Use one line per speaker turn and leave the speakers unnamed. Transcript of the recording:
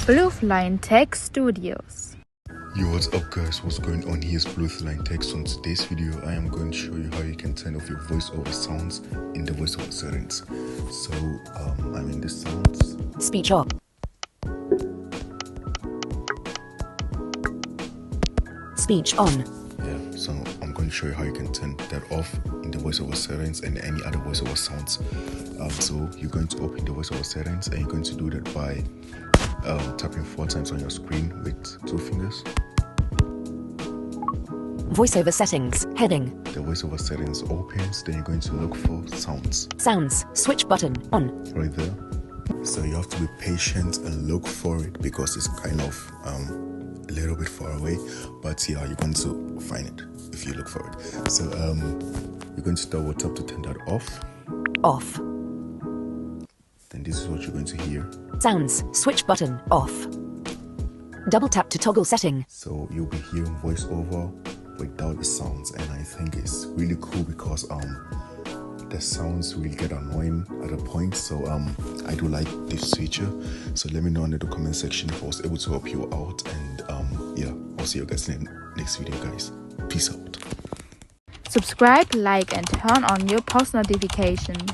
Blueline Tech Studios.
Yo, what's up guys, what's going on? Here's Blueline Tech. So in today's video I am going to show you how you can turn off your voiceover sounds in the voiceover settings. So I'm in the sounds,
speech off, speech on.
yeah, so I'm going to show you how you can turn that off in the voiceover settings and any other voiceover sounds. So you're going to open the voiceover settings and you're going to do that by tapping 4 times on your screen with 2 fingers.
VoiceOver settings, heading.
The voiceover settings opens, then you're going to look for sounds.
Sounds, switch button, on.
Right there. So you have to be patient and look for it because it's kind of a little bit far away, but yeah, you're going to find it if you look for it. So you're going to double tap to turn that off.
Off.
Then this is what you're going to hear.
Sounds, switch button, off. Double tap to toggle setting.
So you'll be hearing voiceover without the sounds, and I think it's really cool because the sounds will get annoying at a point. So I do like this feature. So let me know in the comment section if I was able to help you out, and yeah, I'll see you guys in the next video, guys. Peace out.
Subscribe, like, and turn on your post notifications.